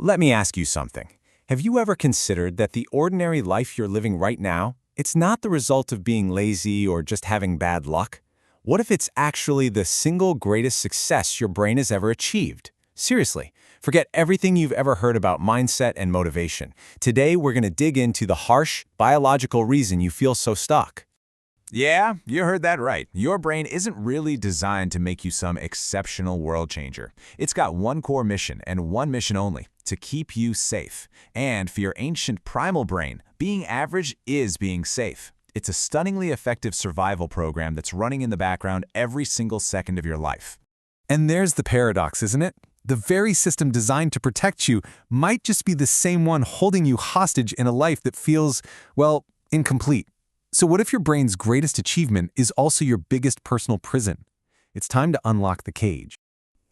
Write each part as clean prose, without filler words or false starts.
Let me ask you something. Have you ever considered that the ordinary life you're living right now, it's not the result of being lazy or just having bad luck? What if it's actually the single greatest success your brain has ever achieved? Seriously, forget everything you've ever heard about mindset and motivation. Today, we're going to dig into the harsh, biological reason you feel so stuck. Yeah, you heard that right. Your brain isn't really designed to make you some exceptional world changer. It's got one core mission and one mission only, to keep you safe. And for your ancient primal brain, being average is being safe. It's a stunningly effective survival program that's running in the background every single second of your life. And there's the paradox, isn't it? The very system designed to protect you might just be the same one holding you hostage in a life that feels, well, incomplete. So what if your brain's greatest achievement is also your biggest personal prison? It's time to unlock the cage.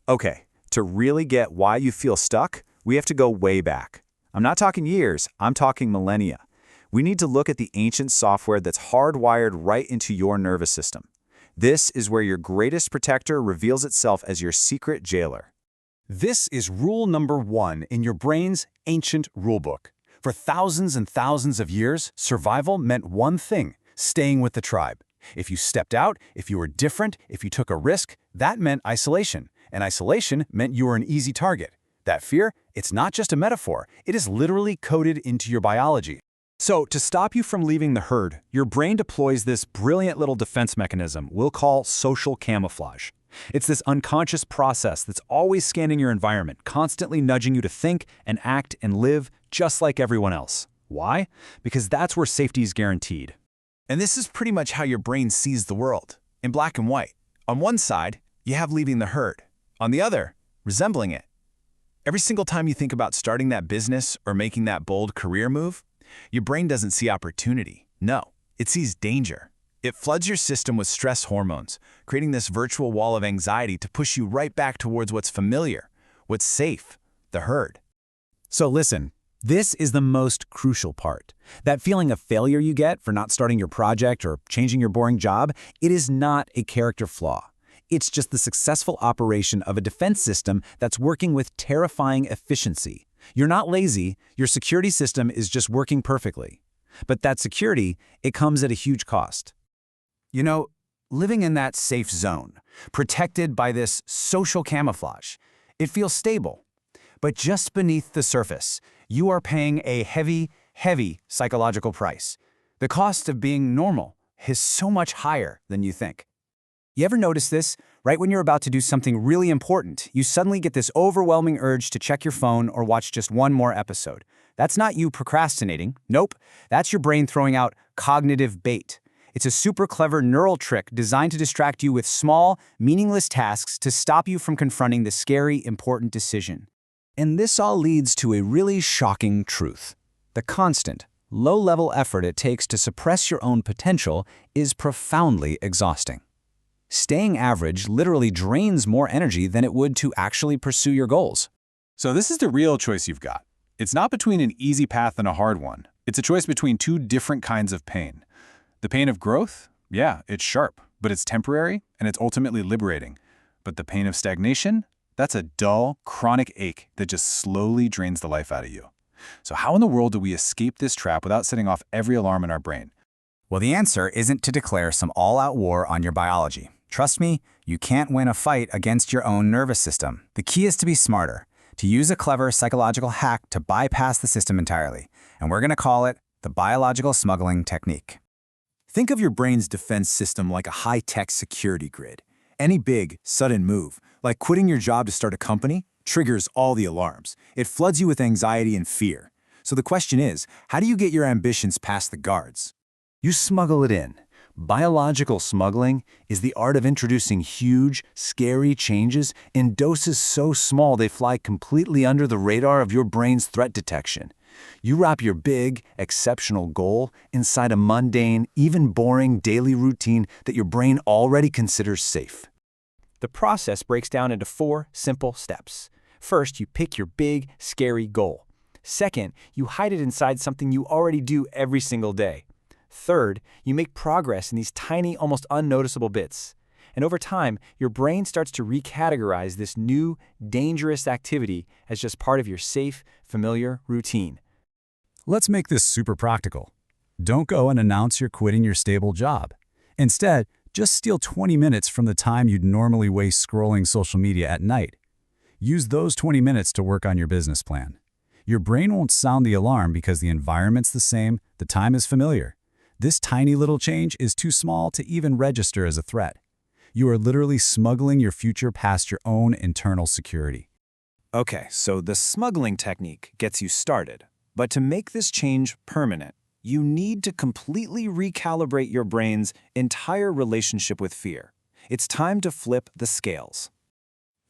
Okay, to really get why you feel stuck, we have to go way back. I'm not talking years, I'm talking millennia. We need to look at the ancient software that's hardwired right into your nervous system. This is where your greatest protector reveals itself as your secret jailer. This is rule number 1 in your brain's ancient rulebook. For thousands and thousands of years, survival meant one thing: staying with the tribe. If you stepped out, if you were different, if you took a risk, that meant isolation. And isolation meant you were an easy target. That fear, it's not just a metaphor, it is literally coded into your biology. So, to stop you from leaving the herd, your brain deploys this brilliant little defense mechanism we'll call social camouflage. It's this unconscious process that's always scanning your environment, constantly nudging you to think and act and live just like everyone else. Why? Because that's where safety is guaranteed. And this is pretty much how your brain sees the world, in black and white. On one side, you have leaving the herd. On the other, resembling it. Every single time you think about starting that business or making that bold career move, your brain doesn't see opportunity. No, it sees danger. It floods your system with stress hormones, creating this virtual wall of anxiety to push you right back towards what's familiar, what's safe, the herd. So listen, this is the most crucial part. That feeling of failure you get for not starting your project or changing your boring job, it is not a character flaw. It's just the successful operation of a defense system that's working with terrifying efficiency. You're not lazy, your security system is just working perfectly. But that security, it comes at a huge cost. You know, living in that safe zone, protected by this social camouflage, it feels stable. But just beneath the surface, you are paying a heavy, heavy psychological price. The cost of being normal is so much higher than you think. You ever notice this? Right when you're about to do something really important, you suddenly get this overwhelming urge to check your phone or watch just one more episode. That's not you procrastinating. Nope, that's your brain throwing out cognitive bait. It's a super clever neural trick designed to distract you with small, meaningless tasks to stop you from confronting the scary, important decision. And this all leads to a really shocking truth. The constant, low-level effort it takes to suppress your own potential is profoundly exhausting. Staying average literally drains more energy than it would to actually pursue your goals. So this is the real choice you've got. It's not between an easy path and a hard one. It's a choice between two different kinds of pain. The pain of growth? Yeah, it's sharp, but it's temporary and it's ultimately liberating. But the pain of stagnation? That's a dull, chronic ache that just slowly drains the life out of you. So how in the world do we escape this trap without setting off every alarm in our brain? Well, the answer isn't to declare some all-out war on your biology. Trust me, you can't win a fight against your own nervous system. The key is to be smarter, to use a clever psychological hack to bypass the system entirely. And we're going to call it the biological smuggling technique. Think of your brain's defense system like a high-tech security grid. Any big, sudden move, like quitting your job to start a company, triggers all the alarms. It floods you with anxiety and fear. So the question is, how do you get your ambitions past the guards? You smuggle it in. Biological smuggling is the art of introducing huge, scary changes in doses so small they fly completely under the radar of your brain's threat detection. You wrap your big, exceptional goal inside a mundane, even boring daily routine that your brain already considers safe. The process breaks down into 4 simple steps. First, you pick your big, scary goal. Second, you hide it inside something you already do every single day. Third, you make progress in these tiny, almost unnoticeable bits. And over time, your brain starts to recategorize this new, dangerous activity as just part of your safe, familiar routine. Let's make this super practical. Don't go and announce you're quitting your stable job. Instead, just steal 20 minutes from the time you'd normally waste scrolling social media at night. Use those 20 minutes to work on your business plan. Your brain won't sound the alarm because the environment's the same, the time is familiar. This tiny little change is too small to even register as a threat. You are literally smuggling your future past your own internal security. Okay, so the smuggling technique gets you started. But to make this change permanent, you need to completely recalibrate your brain's entire relationship with fear. It's time to flip the scales.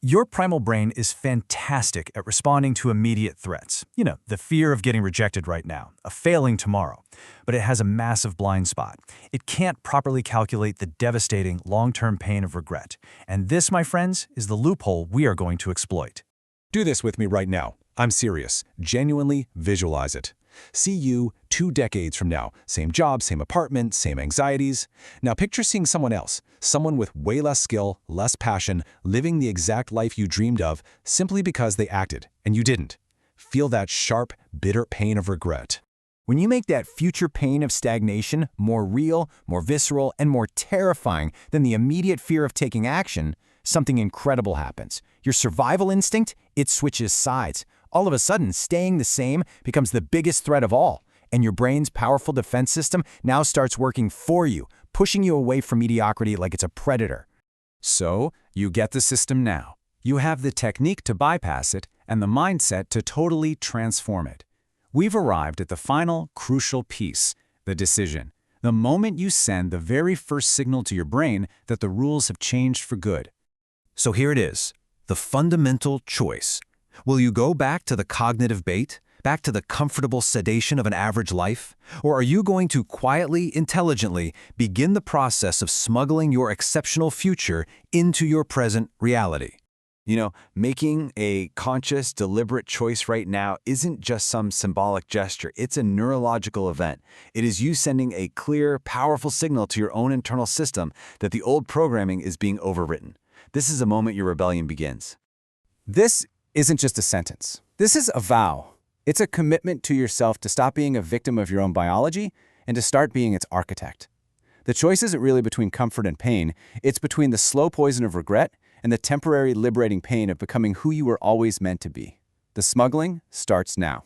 Your primal brain is fantastic at responding to immediate threats. You know, the fear of getting rejected right now, a failing tomorrow. But it has a massive blind spot. It can't properly calculate the devastating long-term pain of regret. And this, my friends, is the loophole we are going to exploit. Do this with me right now. I'm serious. Genuinely visualize it. See you 2 decades from now. Same job, same apartment, same anxieties. Now picture seeing someone else, someone with way less skill, less passion, living the exact life you dreamed of simply because they acted, and you didn't. Feel that sharp, bitter pain of regret. When you make that future pain of stagnation more real, more visceral, and more terrifying than the immediate fear of taking action, something incredible happens. Your survival instinct, it switches sides. All of a sudden, staying the same becomes the biggest threat of all, and your brain's powerful defense system now starts working for you, pushing you away from mediocrity like it's a predator. So, you get the system now. You have the technique to bypass it and the mindset to totally transform it. We've arrived at the final, crucial piece, the decision. The moment you send the very first signal to your brain that the rules have changed for good. So here it is, the fundamental choice. Will you go back to the cognitive bait, back to the comfortable sedation of an average life? Or are you going to quietly, intelligently begin the process of smuggling your exceptional future into your present reality? You know, making a conscious, deliberate choice right now isn't just some symbolic gesture. It's a neurological event. It is you sending a clear, powerful signal to your own internal system that the old programming is being overwritten. This is the moment your rebellion begins. This isn't just a sentence. This is a vow. It's a commitment to yourself to stop being a victim of your own biology and to start being its architect. The choice isn't really between comfort and pain. It's between the slow poison of regret and the temporary liberating pain of becoming who you were always meant to be. The smuggling starts now.